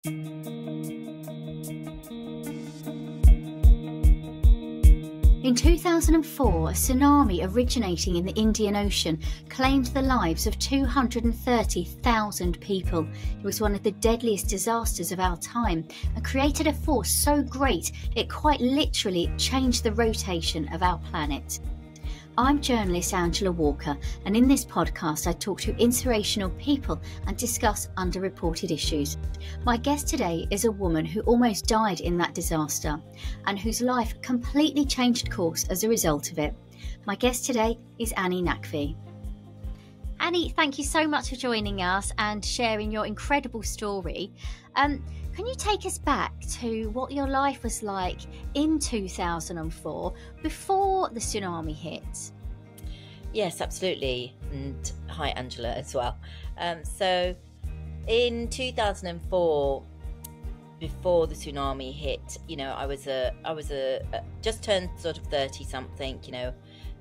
In 2004, a tsunami originating in the Indian Ocean claimed the lives of 230,000 people. It was one of the deadliest disasters of our time and created a force so great it quite literally changed the rotation of our planet. I'm journalist Angela Walker, and in this podcast I talk to inspirational people and discuss underreported issues. My guest today is a woman who almost died in that disaster and whose life completely changed course as a result of it. My guest today is Ani Naqvi. Ani, thank you so much for joining us and sharing your incredible story. Can you take us back to what your life was like in 2004 before the tsunami hit? Yes, absolutely. And hi, Angela, as well. So in 2004, before the tsunami hit, I was just turned sort of 30 something,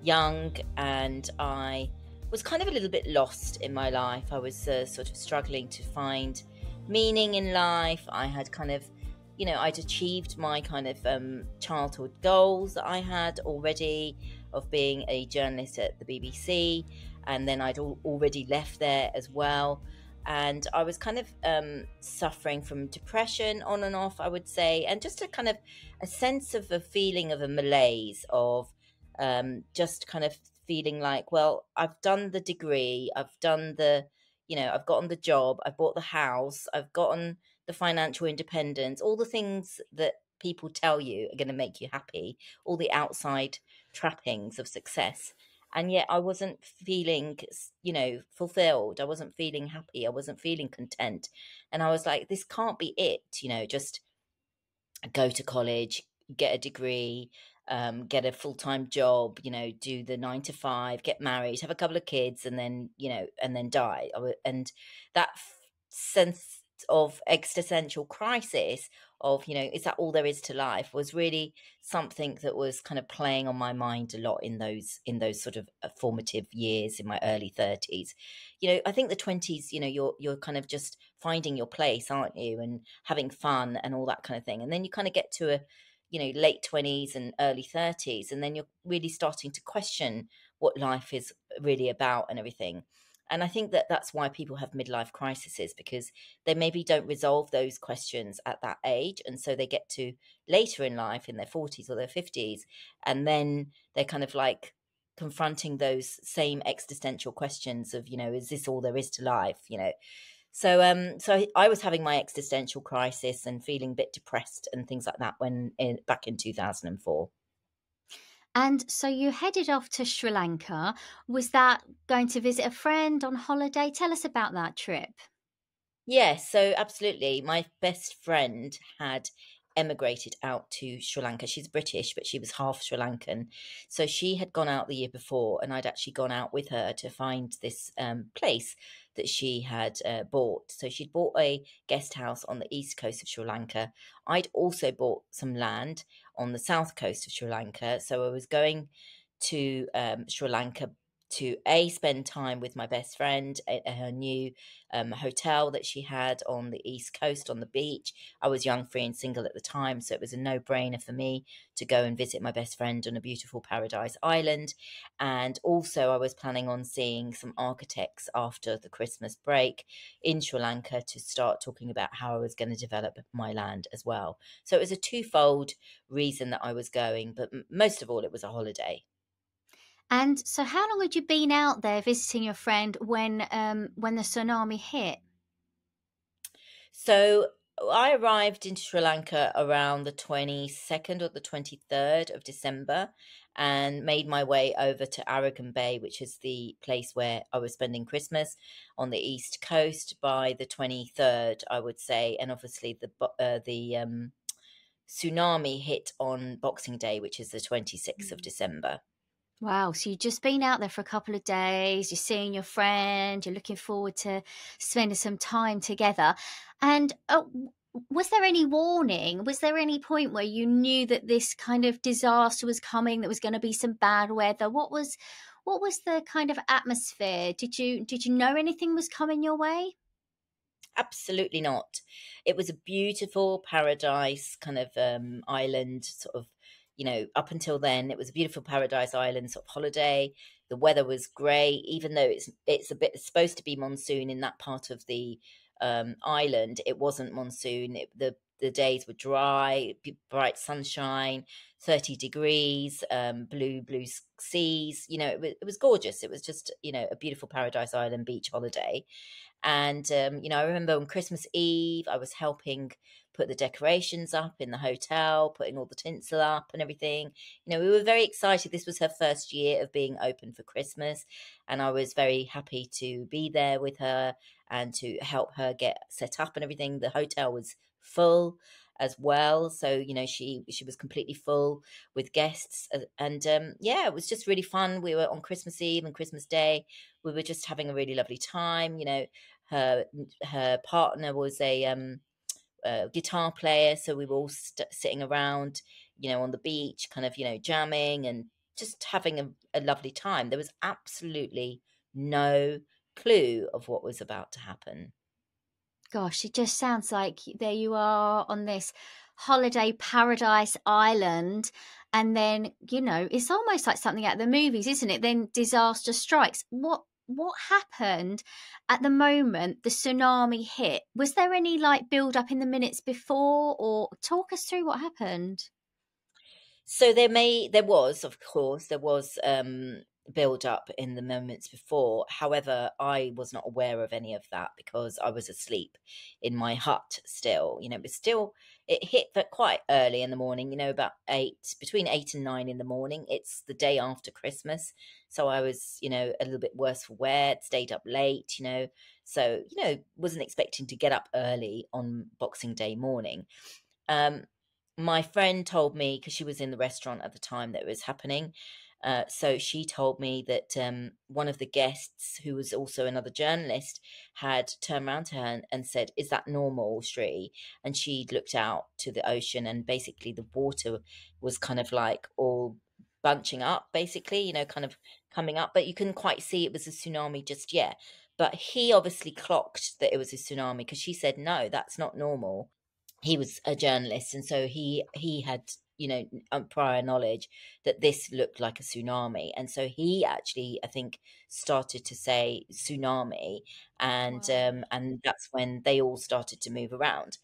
young, and I was kind of a little bit lost in my life. I was sort of struggling to find meaning in life. I had kind of, I'd achieved my kind of childhood goals that I had already of being a journalist at the BBC, and then I'd already left there as well. And I was kind of suffering from depression on and off, I would say, and just a kind of a sense of a feeling of a malaise of just kind of feeling like, well, I've done the degree, I've done I've gotten the job, I've bought the house, I've gotten the financial independence, all the things that people tell you are going to make you happy, all the outside trappings of success. And yet I wasn't feeling, fulfilled. I wasn't feeling happy. I wasn't feeling content. And I was like, this can't be it, just go to college, get a degree, get a full-time job, do the 9 to 5, get married, have a couple of kids, and then, and then die. And that sense of existential crisis of, is that all there is to life, was really something that was kind of playing on my mind a lot in those sort of formative years in my early 30s. I think the 20s, you're kind of just finding your place, aren't you, and having fun and all that kind of thing. And then you kind of get to a late 20s and early 30s, and then you're really starting to question what life is really about and everything. And I think that that's why people have midlife crises, because they maybe don't resolve those questions at that age. And so they get to later in life, in their 40s or their 50s, and then they're kind of like confronting those same existential questions of, is this all there is to life? So I was having my existential crisis and feeling a bit depressed and things like that back in 2004. And so you headed off to Sri Lanka. Was that going to visit a friend on holiday? Tell us about that trip. Yes, so absolutely. My best friend had emigrated out to Sri Lanka. She's British, but she was half Sri Lankan. So she had gone out the year before, and I'd actually gone out with her to find this place that she had bought. So she'd bought a guest house on the east coast of Sri Lanka. I'd also bought some land on the south coast of Sri Lanka. So I was going to Sri Lanka to spend time with my best friend at her new hotel that she had on the east coast on the beach. I was young, free and single at the time, so it was a no-brainer for me to go and visit my best friend on a beautiful paradise island. And also I was planning on seeing some architects after the Christmas break in Sri Lanka to start talking about how I was going to develop my land as well. So it was a twofold reason that I was going, but most of all it was a holiday. And so how long had you been out there visiting your friend when the tsunami hit? So I arrived in Sri Lanka around the 22nd or the 23rd of December and made my way over to Aragon Bay, which is the place where I was spending Christmas on the east coast, by the 23rd, I would say. And obviously the tsunami hit on Boxing Day, which is the 26th of December. Wow, so you've just been out there for a couple of days, you're seeing your friend, you're looking forward to spending some time together. And was there any warning? Was there any point where you knew that this kind of disaster was coming, that was going to be some bad weather? What was the kind of atmosphere? Did you know anything was coming your way? Absolutely not. It was a beautiful paradise kind of island, sort of, up until then, it was a beautiful paradise island sort of holiday. The weather was great, even though it's a bit it's supposed to be monsoon in that part of the island. It wasn't monsoon. The days were dry, bright sunshine, 30 degrees, blue seas. It was gorgeous. It was just, a beautiful paradise island beach holiday. And, I remember on Christmas Eve, I was helping put the decorations up in the hotel, putting all the tinsel up and everything. We were very excited. This was her first year of being open for Christmas. And I was very happy to be there with her and to help her get set up and everything. The hotel was full as well. So, she was completely full with guests. And yeah, it was just really fun. We were on Christmas Eve and Christmas Day. We were just having a really lovely time. Her her partner was a guitar player, so we were all sitting around, on the beach, kind of, jamming and just having a lovely time. There was absolutely no clue of what was about to happen. Gosh, it just sounds like there you are on this holiday paradise island, and then, it's almost like something out of the movies, isn't it? Then disaster strikes. What happened at the moment the tsunami hit? Was there any like build up in the minutes before, or talk us through what happened? So of course, there was build up in the moments before. However, I was not aware of any of that because I was asleep in my hut still. It hit quite early in the morning, about between 8 and 9 in the morning. It's the day after Christmas. So I was, a little bit worse for wear, stayed up late, so, wasn't expecting to get up early on Boxing Day morning. Um, my friend told me, because she was in the restaurant at the time that it was happening. So she told me that one of the guests, who was also another journalist, had turned around to her and said, "Is that normal, Sri?" And she looked out to the ocean, and basically the water was kind of like all bunching up, basically, kind of coming up, but you couldn't quite see it was a tsunami just yet. But he obviously clocked that it was a tsunami, because she said, "No, that's not normal." He was a journalist, and so he had, prior knowledge that this looked like a tsunami, and so he actually, I think, started to say tsunami, Wow. and that's when they all started to move around.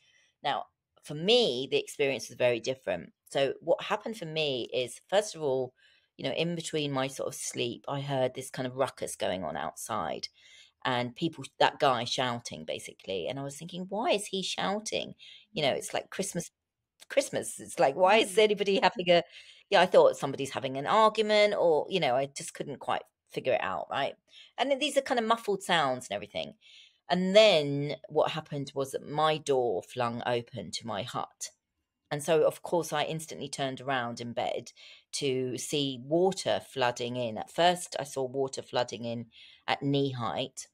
Now, for me, the experience was very different. So what happened for me is, first of all, in between my sort of sleep, I heard this kind of ruckus going on outside, and people, that guy shouting basically, and I was thinking, why is he shouting? Mm. It's like Christmas. It's like, why is Mm. anybody having a, yeah, I thought somebody's having an argument, or, I just couldn't quite figure it out, right? And then these are kind of muffled sounds and everything. And then what happened was that my door flung open to my hut. And so, of course, I instantly turned around in bed to see water flooding in. At first, I saw water flooding in at knee height.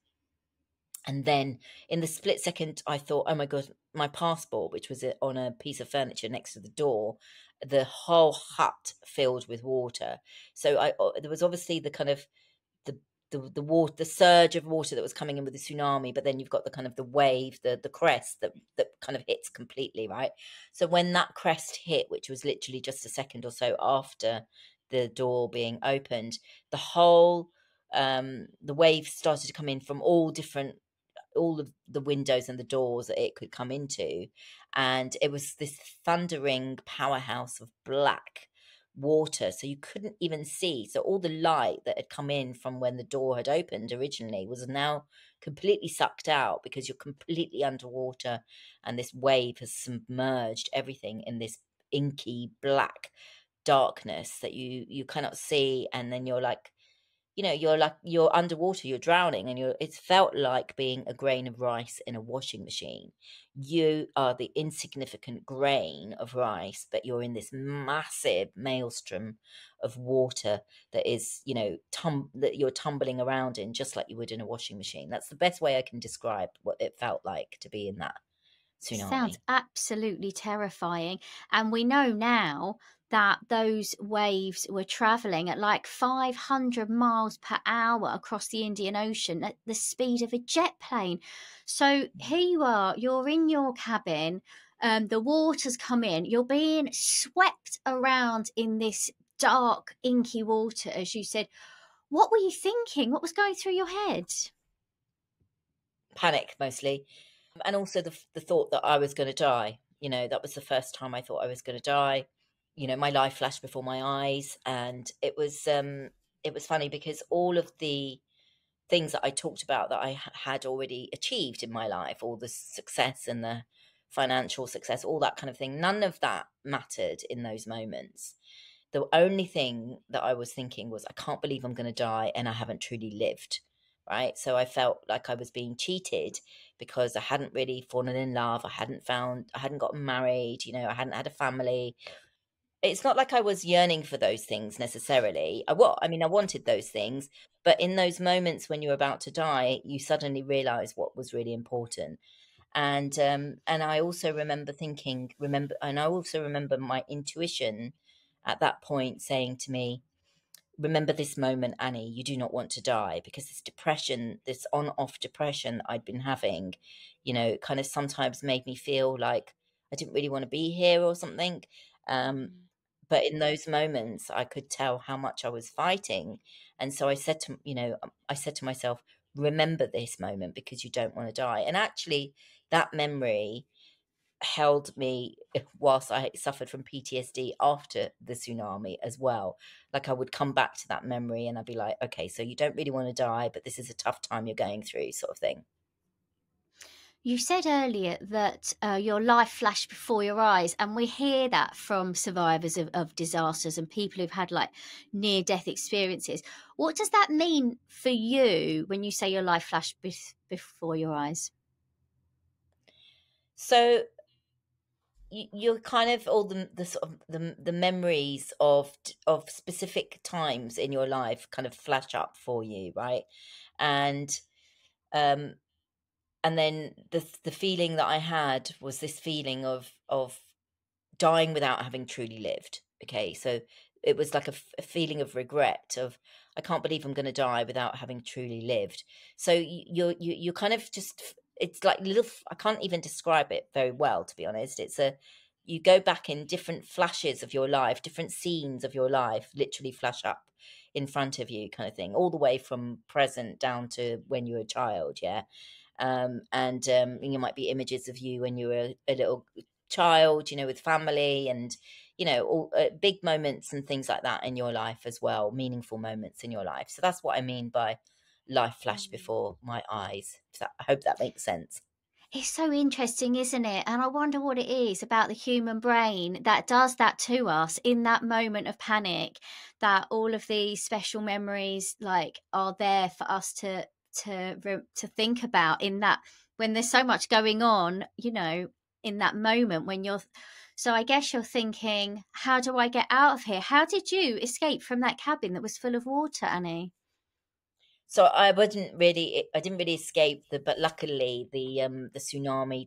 And then in the split second, I thought, oh my God, my passport, which was on a piece of furniture next to the door, the whole hut filled with water. So there was obviously the kind of the the water, the surge of water that was coming in with the tsunami, but then you've got the kind of the wave, the crest that kind of hits completely, right? So when that crest hit, which was literally just a second or so after the door being opened, the whole the wave started to come in from all of the windows and the doors that it could come into. And it was this thundering powerhouse of black water. So you couldn't even see. So all the light that had come in from when the door had opened originally was now completely sucked out, because you're completely underwater, and this wave has submerged everything in this inky black darkness that you cannot see. And then you're underwater, you're drowning, and it's felt like being a grain of rice in a washing machine. You are the insignificant grain of rice, but you're in this massive maelstrom of water that is, that you're tumbling around in, just like you would in a washing machine. That's the best way I can describe what it felt like to be in that Sounds tsunami. absolutely terrifying. And we know now that those waves were traveling at like 500 miles per hour across the Indian Ocean at the speed of a jet plane. So here you are, you're in your cabin, the water's come in, you're being swept around in this dark, inky water, as you said. What were you thinking? What was going through your head? Panic mostly, and also the thought that I was going to die. You know, that was the first time I thought I was going to die. You know, my life flashed before my eyes, and it was funny because all of the things that I talked about that I had already achieved in my life, all the success and the financial success, all that kind of thing, none of that mattered in those moments. The only thing that I was thinking was, I can't believe I'm going to die and I haven't truly lived. Right. So I felt like I was being cheated because I hadn't really fallen in love. I hadn't gotten married, you know, I hadn't had a family. It's not like I was yearning for those things necessarily. I mean, I wanted those things, but in those moments when you're about to die, you suddenly realize what was really important. And I also remember and I also remember my intuition at that point saying to me, remember this moment, Annie, you do not want to die, because this depression, this on off depression I'd been having, you know, kind of sometimes made me feel like I didn't really want to be here or something. Um, but in those moments, I could tell how much I was fighting. And so I said to, you know, I said to myself, remember this moment because you don't want to die. And actually, that memory held me whilst I suffered from PTSD after the tsunami as well. Like I would come back to that memory and I'd be like, okay, so you don't really want to die, but this is a tough time you're going through, sort of thing. You said earlier that your life flashed before your eyes, and we hear that from survivors of disasters and people who've had like near death experiences. What does that mean for you when you say your life flashed before your eyes? So you're kind of all the sort of the memories of specific times in your life kind of flash up for you, right? And um and then the feeling that I had was this feeling of dying without having truly lived. Okay, so it was like a feeling of regret of, I can't believe I'm going to die without having truly lived. So you kind of just, it's like little. I can't even describe it very well, to be honest. It's a, you go back in different flashes of your life, different scenes of your life, literally flash up in front of you, kind of thing, all the way from present down to when you were a child. Yeah. And you might be images of you when you were a little child, you know, with family and, you know, all big moments and things like that in your life as well, meaningful moments in your life. So that's what I mean by life flash before my eyes. I hope that makes sense. It's so interesting, isn't it? And I wonder what it is about the human brain that does that to us in that moment of panic, that all of these special memories like are there for us to think about in that when there's so much going on, you know, in that moment when you're so I guess you're thinking, how do I get out of here? How did you escape from that cabin that was full of water, Annie? So I didn't really escape but luckily the tsunami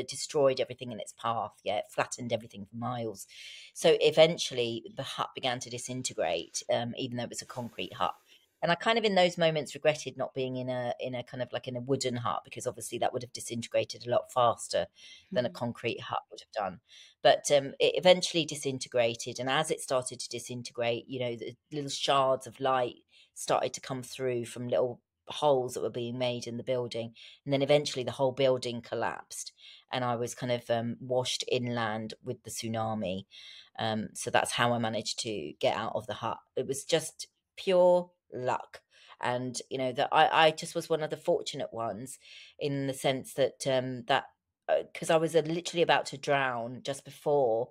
destroyed everything in its path. Yeah, it flattened everything for miles. So eventually the hut began to disintegrate, even though it was a concrete hut. And I kind of in those moments regretted not being in a kind of like in a wooden hut, because obviously that would have disintegrated a lot faster than a concrete hut would have done. But it eventually disintegrated, and as it started to disintegrate, you know, the little shards of light started to come through from little holes that were being made in the building. And then eventually the whole building collapsed, and I was kind of washed inland with the tsunami. So that's how I managed to get out of the hut. It was just pure luck. And you know that I just was one of the fortunate ones, in the sense that because I was literally about to drown just before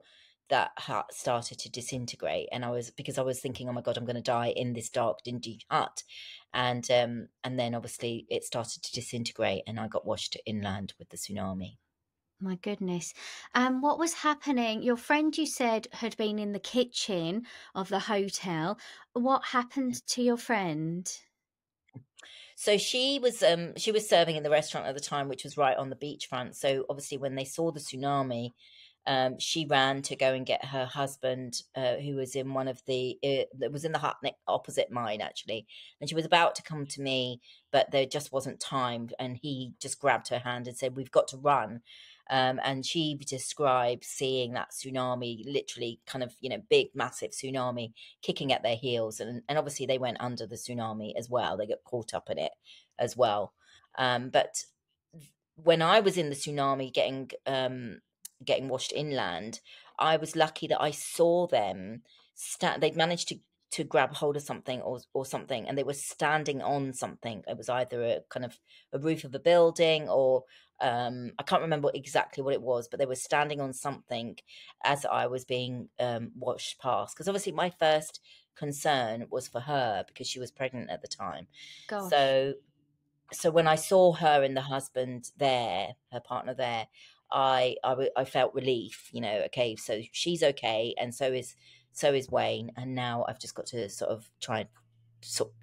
that hut started to disintegrate, and I was thinking, oh my god, I'm going to die in this dark dingy hut. And then obviously it started to disintegrate and I got washed inland with the tsunami. My goodness. What was happening? Your friend, you said, had been in the kitchen of the hotel. What happened to your friend? So she was serving in the restaurant at the time, which was right on the beachfront. So obviously, when they saw the tsunami, she ran to go and get her husband, who was in one of the that was in the hut opposite mine actually, and she was about to come to me, but there just wasn't time, and he just grabbed her hand and said, "We've got to run." And she described seeing that tsunami, literally kind of, big, massive tsunami kicking at their heels. And obviously they went under the tsunami as well. They got caught up in it as well. But when I was in the tsunami getting washed inland, I was lucky that I saw them they'd managed to grab hold of something or something, and they were standing on something. It was either a kind of a roof of a building or I can't remember exactly what it was, but they were standing on something as I was being washed past. Because obviously my first concern was for her because she was pregnant at the time. Gosh. So when I saw her and the husband there, her partner there, I felt relief. Okay, so she's okay, and so is Wayne, and now I've just got to sort of try and sort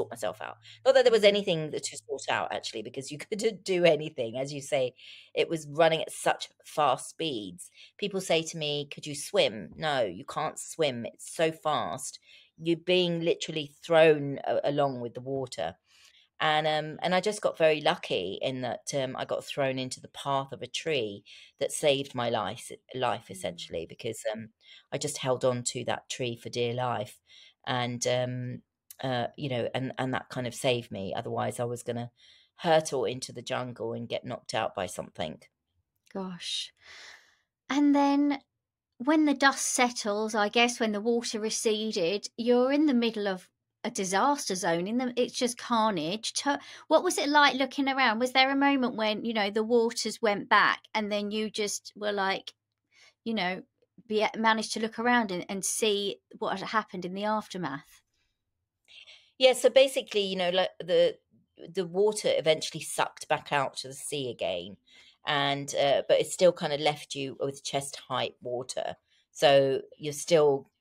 myself out. Not that there was Mm. anything to sort out actually, because you couldn't do anything, as you say. It was running at such fast speeds. People say to me, "Could you swim?" No, you can't swim. It's so fast. You're being literally thrown along with the water. And I just got very lucky in that I got thrown into the path of a tree that saved my life Mm. essentially, because I just held on to that tree for dear life, and and that kind of saved me. Otherwise, I was going to hurtle into the jungle and get knocked out by something. Gosh. And then when the dust settles, I guess when the water receded, you're in the middle of a disaster zone. It's just carnage. What was it like looking around? Was there a moment when the waters went back, and then you just were like, you know, managed to look around and see what had happened in the aftermath? Yeah, so basically, like the water eventually sucked back out to the sea again, and but it still kind of left you with chest height water. So you're still,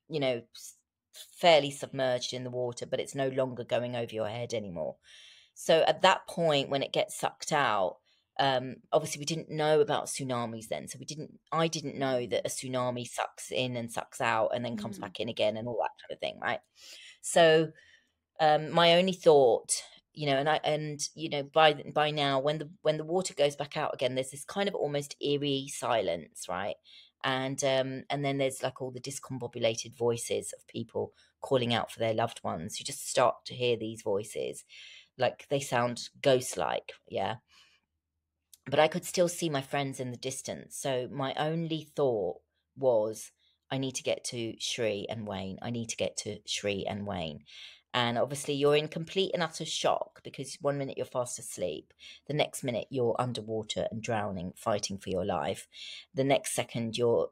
fairly submerged in the water, but it's no longer going over your head anymore. So at that point, when it gets sucked out, obviously we didn't know about tsunamis then. So I didn't know that a tsunami sucks in and sucks out and then comes Mm. back in again and all that kind of thing, right? So my only thought, by now, when the water goes back out again, there's this kind of almost eerie silence, right? And then there's like all the discombobulated voices of people calling out for their loved ones. You just start to hear these voices, like they sound ghost-like, yeah. But I could still see my friends in the distance. So my only thought was, I need to get to Shri and Wayne. I need to get to Shri and Wayne. And obviously, you're in complete and utter shock because one minute you're fast asleep, the next minute you're underwater and drowning, fighting for your life. The next second, you're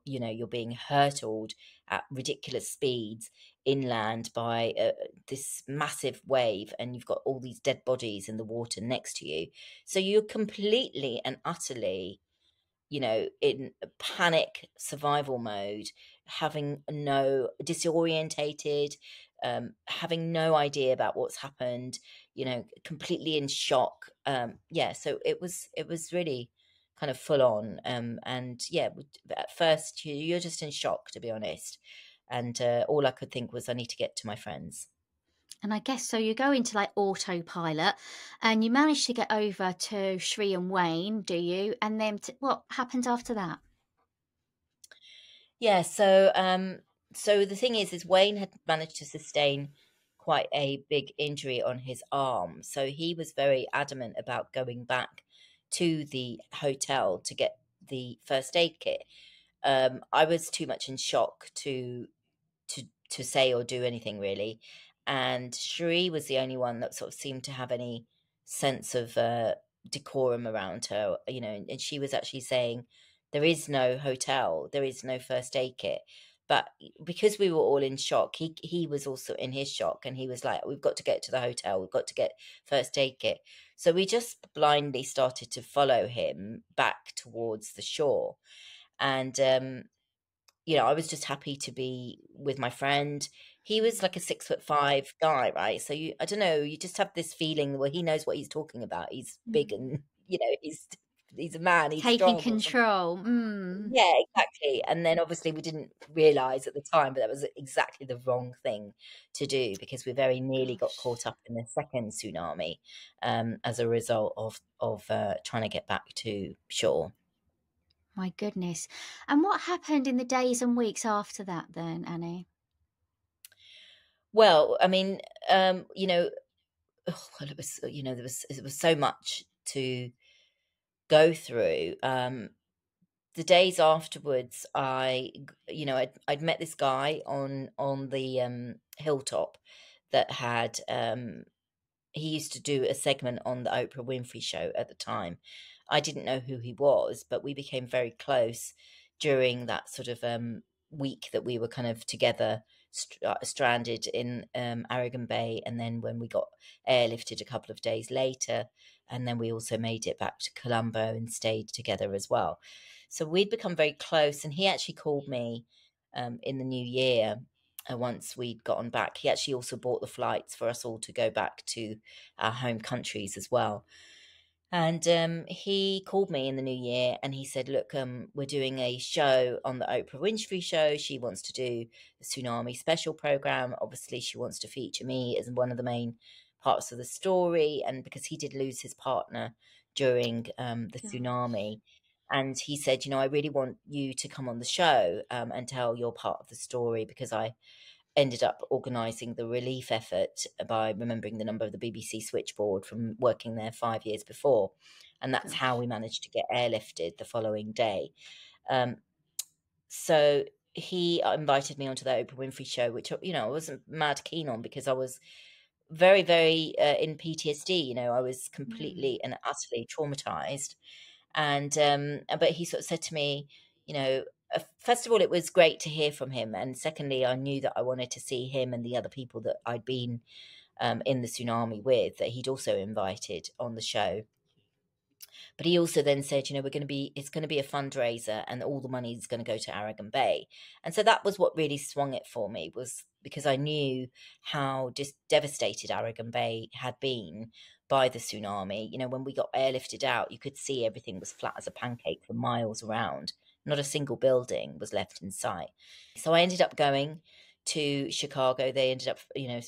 being hurtled at ridiculous speeds inland by this massive wave, and you've got all these dead bodies in the water next to you. So you're completely and utterly, in panic survival mode, having no disorientated, having no idea about what's happened, completely in shock. Yeah, so it was really kind of full on. And yeah, at first you're just in shock, to be honest. And all I could think was, I need to get to my friends. And I guess so. You go into like autopilot, and you manage to get over to Shri and Wayne, do you? And then what happens after that? Yeah, so the thing is Wayne had managed to sustain quite a big injury on his arm. So he was very adamant about going back to the hotel to get the first aid kit. I was too much in shock to say or do anything really. And Cherie was the only one that sort of seemed to have any sense of decorum around her, and she was actually saying, there is no hotel, there is no first aid kit. But because we were all in shock, he was also in his shock, and he was like, we've got to get to the hotel, we've got to get first aid kit. So we just blindly started to follow him back towards the shore. And I was just happy to be with my friend. he was like a 6'5" guy, right? So I don't know, you just have this feeling where he knows what he's talking about. He's big Mm. and, he's a man, he's Taking strong or something. control. Mm. Yeah, exactly. And then obviously we didn't realize at the time, but that was exactly the wrong thing to do because we very nearly got caught Gosh, up in the second tsunami, as a result of trying to get back to shore. my goodness. And what happened in the days and weeks after that then, Annie? Well, I mean, well, there was so much to go through. The days afterwards, I'd met this guy on the hilltop that had he used to do a segment on the Oprah Winfrey Show at the time. I didn't know who he was, but we became very close during that sort of week that we were kind of together, stranded in Aragon Bay, and then when we got airlifted a couple of days later, and then we also made it back to Colombo and stayed together as well. So we'd become very close, and he actually called me in the new year once we'd gotten back. He actually also bought the flights for us all to go back to our home countries as well. And he called me in the new year and he said, "Look, we're doing a show on the Oprah Winfrey Show. She wants to do the Tsunami special program. Obviously, she wants to feature me as one of the main parts of the story." And because he did lose his partner during the Gosh. tsunami. And he said, "I really want you to come on the show and tell your part of the story because I ended up organising the relief effort by remembering the number of the BBC switchboard from working there 5 years before. And that's how Gosh. we managed to get airlifted the following day. Um, so he invited me onto the Oprah Winfrey Show, which, I wasn't mad keen on because I was very, very in PTSD. I was Mm. completely and utterly traumatized. And but he sort of said to me, you know, first of all, it was great to hear from him, and secondly, I knew that I wanted to see him and the other people that I'd been in the tsunami with, that he'd also invited on the show. But he also then said, it's going to be a fundraiser and all the money is going to go to Aragon Bay. And so that was what really swung it for me, was because I knew how devastated Aragon Bay had been by the tsunami. When we got airlifted out, you could see everything was flat as a pancake for miles around. Not a single building was left in sight. So I ended up going to Chicago. They ended up,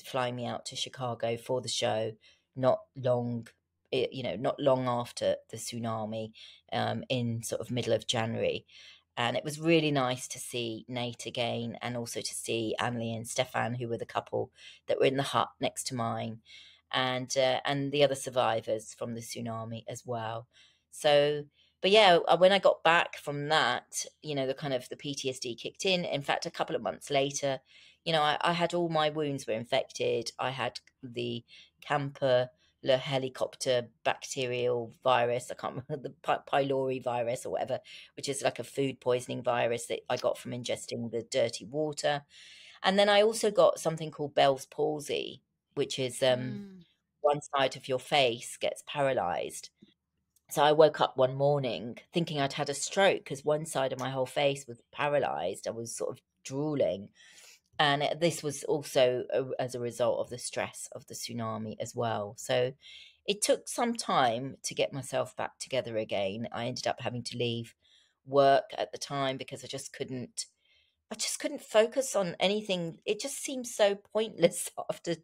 flying me out to Chicago for the show. Not long not long after the tsunami, in sort of middle of January. And it was really nice to see Nate again and also to see Annelie and Stefan, who were the couple that were in the hut next to mine, and the other survivors from the tsunami as well. So, but yeah, when I got back from that, the kind of the PTSD kicked in. In fact, a couple of months later, I had all my wounds were infected. I had the camper the helicopter bacterial virus. I can't remember the pylori virus or whatever, which is like a food poisoning virus that I got from ingesting the dirty water. And then I also got something called Bell's palsy, which is Mm. one side of your face gets paralyzed. So I woke up one morning thinking I'd had a stroke because one side of my whole face was paralyzed. I was sort of drooling. And this was also as a result of the stress of the tsunami as well. So it took some time to get myself back together again. I ended up having to leave work at the time because I just couldn't focus on anything. It just seemed so pointless after,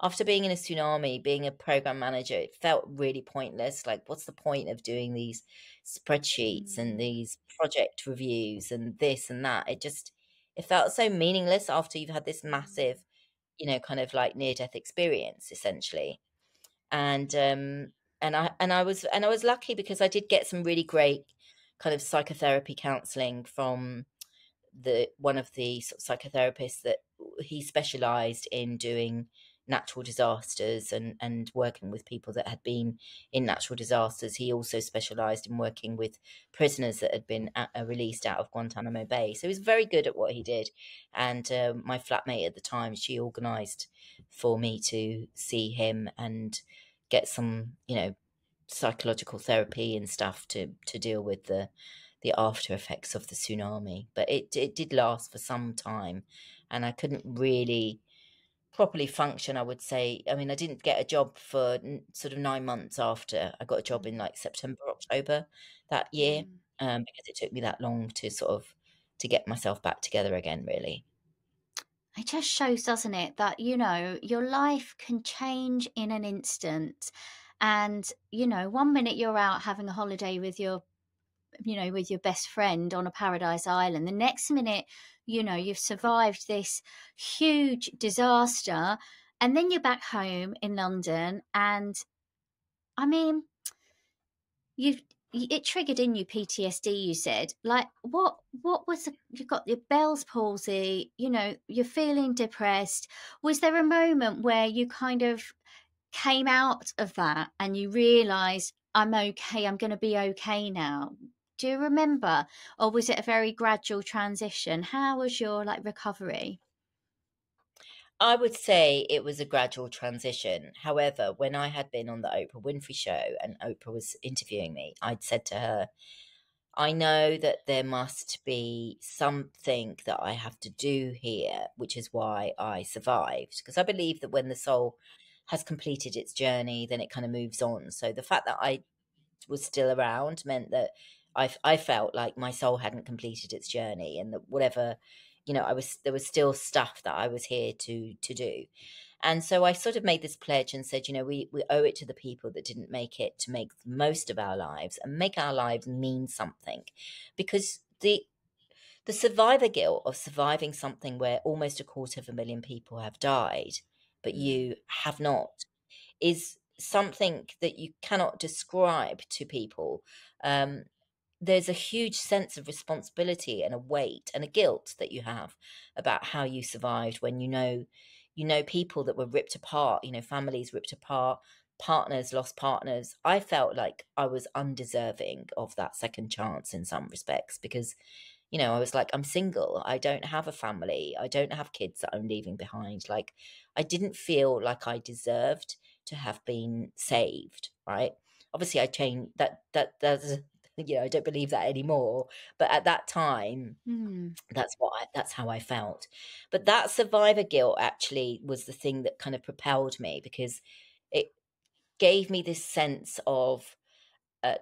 after being in a tsunami, being a program manager, it felt really pointless. Like, what's the point of doing these spreadsheets and Mm. these project reviews and this and that? It felt so meaningless after you've had this Mm. massive, kind of like near death experience, essentially. And I was lucky because I did get some really great kind of psychotherapy counseling from the one of the sort of psychotherapists that he specialized in doing natural disasters and working with people that had been in natural disasters. He also specialized in working with prisoners that had been released out of Guantanamo Bay. So he was very good at what he did. And my flatmate at the time, she organized for me to see him and get some, psychological therapy and stuff to deal with the after effects of the tsunami. But it did last for some time, and I couldn't really properly function, I would say. I mean, I didn't get a job for sort of 9 months after. I got a job in like September, October that year, Mm. because it took me that long to sort of to get myself back together again, really. It just shows, doesn't it, that, your life can change in an instant. And, one minute you're out having a holiday with your best friend on a paradise island. The next minute, you've survived this huge disaster. And then you're back home in London. And I mean, you it triggered in you PTSD, you said. Like, what was you've got your Bell's palsy, you're feeling depressed. Was there a moment where you kind of came out of that and you realized, I'm okay, I'm going to be okay now? Do you remember? Or was it a very gradual transition? How was your like recovery? I would say it was a gradual transition. However, when I had been on the Oprah Winfrey show and Oprah was interviewing me, I'd said to her, I know that there must be something that I have to do here, which is why I survived. Because I believe that when the soul has completed its journey, then it kind of moves on. So the fact that I was still around meant that I felt like my soul hadn't completed its journey, and that whatever, there was still stuff that I was here to do. And so I sort of made this pledge and said, we owe it to the people that didn't make it to make the most of our lives and make our lives mean something. Because the survivor guilt of surviving something where almost 250,000 people have died, but Mm. you have not, is something that you cannot describe to people. Um, there's a huge sense of responsibility and a weight and a guilt that you have about how you survived when you know people that were ripped apart, families ripped apart, partners lost partners. I felt like I was undeserving of that second chance in some respects because I was like, I'm single. I don't have a family. I don't have kids that I'm leaving behind. Like, I didn't feel like I deserved to have been saved, right? Obviously, I changed that's, I don't believe that anymore. But at that time, Mm. that's how I felt. But that survivor guilt actually was the thing that kind of propelled me because it gave me this sense of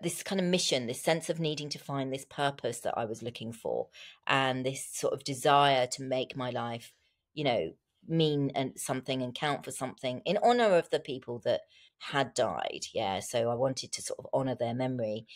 this kind of mission, this sense of needing to find this purpose that I was looking for, and this sort of desire to make my life, you know, mean and something and count for something in honor of the people that had died. Yeah, so I wanted to sort of honor their memory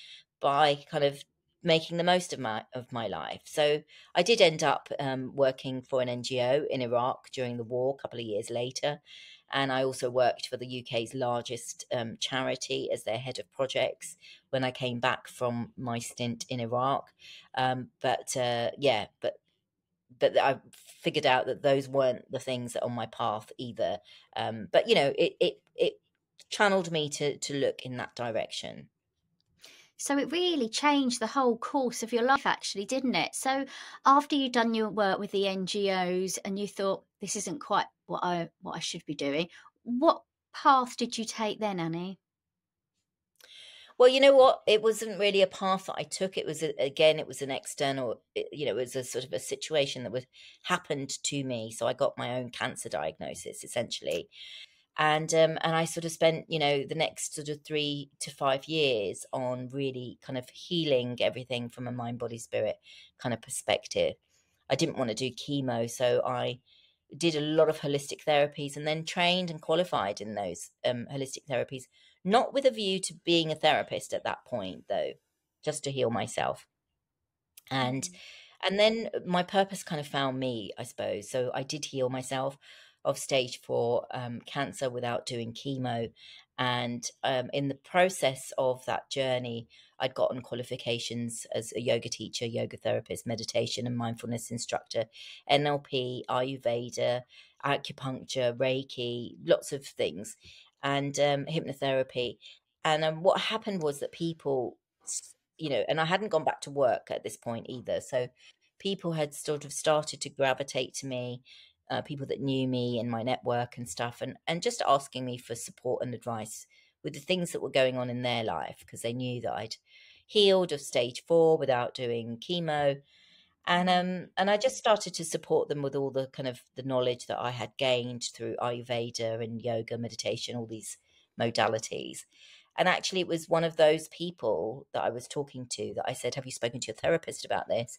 by kind of making the most of my life. So I did end up working for an NGO in Iraq during the war a couple of years later. And I also worked for the UK's largest charity as their head of projects when I came back from my stint in Iraq. But I figured out that those weren't the things that are on my path either. But it channeled me to look in that direction. So it really changed the whole course of your life, actually, didn't it? So after you'd done your work with the NGOs and you thought this isn't quite what I should be doing, what path did you take then, Annie? Well, you know what? It wasn't really a path that I took. It was again, it was an external. It was a sort of a situation that was happened to me. So I got my own cancer diagnosis essentially, and I sort of spent the next sort of 3 to 5 years on really kind of healing everything from a mind, body, spirit kind of perspective. I didn't want to do chemo, so I did a lot of holistic therapies and then trained and qualified in those holistic therapies, not with a view to being a therapist at that point, though, just to heal myself. And Mm. and then my purpose kind of found me, I suppose. So I did heal myself of stage 4 cancer without doing chemo. And in the process of that journey, I'd gotten qualifications as a yoga teacher, yoga therapist, meditation and mindfulness instructor, NLP, Ayurveda, acupuncture, Reiki, lots of things, and hypnotherapy. And what happened was that people, and I hadn't gone back to work at this point either. So people had sort of started to gravitate to me, people that knew me in my network and stuff, and just asking me for support and advice with the things that were going on in their life because they knew that I'd healed of stage 4 without doing chemo. And I just started to support them with all the kind of the knowledge that I had gained through Ayurveda and yoga, meditation, all these modalities. And actually, it was one of those people that I was talking to that I said, "Have you spoken to your therapist about this?"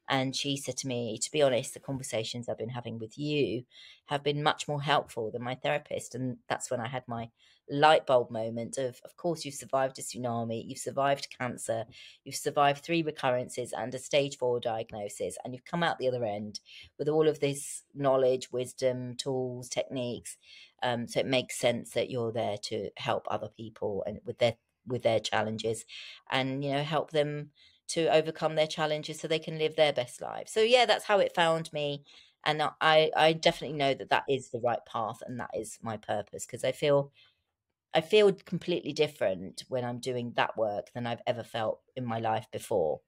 And she said to me, "To be honest, the conversations I've been having with you have been much more helpful than my therapist." And that's when I had my light bulb moment of course, you've survived a tsunami, you've survived cancer, you've survived 3 recurrences and a stage 4 diagnosis, and you've come out the other end with all of this knowledge, wisdom, tools, techniques. So it makes sense that you're there to help other people and with their challenges, and help them to overcome their challenges so they can live their best lives. So yeah, that's how it found me. And I definitely know that that is the right path and that is my purpose, because I feel completely different when I'm doing that work than I've ever felt in my life before.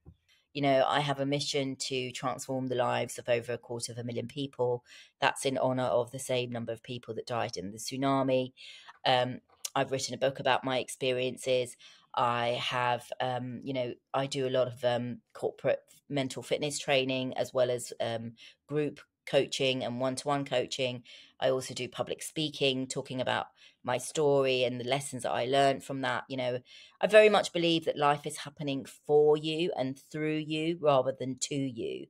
I have a mission to transform the lives of over 250,000 people. That's in honor of the same number of people that died in the tsunami. I've written a book about my experiences. I have, I do a lot of corporate mental fitness training, as well as group coaching and one-to-one coaching. I also do public speaking, talking about my story and the lessons that I learned from that. I very much believe that life is happening for you and through you rather than to you,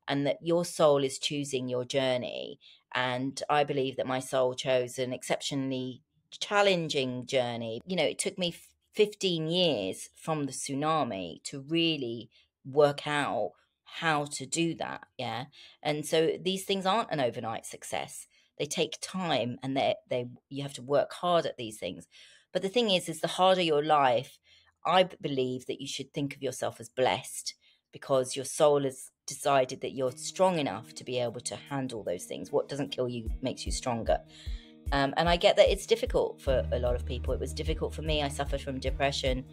and that your soul is choosing your journey. And I believe that my soul chose an exceptionally challenging journey. It took me 15 years from the tsunami to really work out how to do that. Yeah. And so these things aren't an overnight success. They take time, and you have to work hard at these things. But the thing is the harder your life, I believe that you should think of yourself as blessed, because your soul has decided that you're strong enough to be able to handle those things. What doesn't kill you makes you stronger. And I get that it's difficult for a lot of people. It was difficult for me. I suffered from depression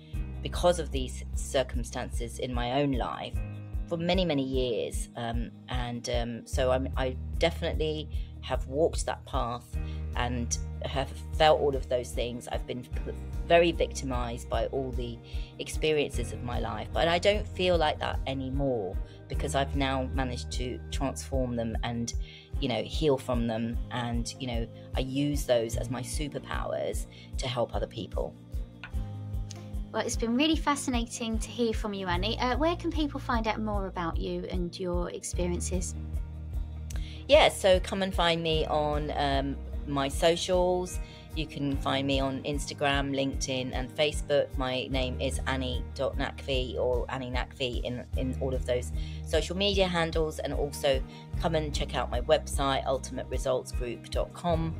because of these circumstances in my own life for many, many years. So I definitely have walked that path and have felt all of those things. I've been very victimized by all the experiences of my life, but I don't feel like that anymore, because I've now managed to transform them and heal from them, and I use those as my superpowers to help other people. Well, it's been really fascinating to hear from you, Ani. Where can people find out more about you and your experiences? Yeah, so come and find me on my socials. You can find me on Instagram, LinkedIn and Facebook. My name is Ani.Naqvi or Ani Naqvi in all of those social media handles. And also come and check out my website, ultimateresultsgroup.com.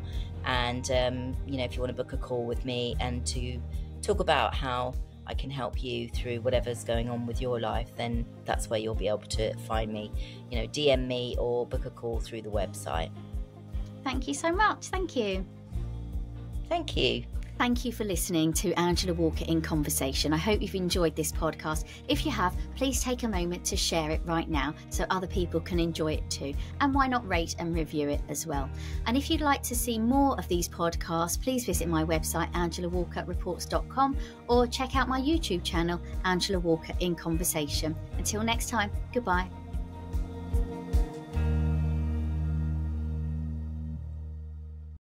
And, if you want to book a call with me and to talk about how I can help you through whatever's going on with your life, then that's where you'll be able to find me. DM me or book a call through the website. Thank you so much. Thank you. Thank you. Thank you for listening to Angela Walker in Conversation. I hope you've enjoyed this podcast. If you have, please take a moment to share it right now so other people can enjoy it too. And why not rate and review it as well? And if you'd like to see more of these podcasts, please visit my website, angelawalkerreports.com, or check out my YouTube channel, Angela Walker in Conversation. Until next time, goodbye.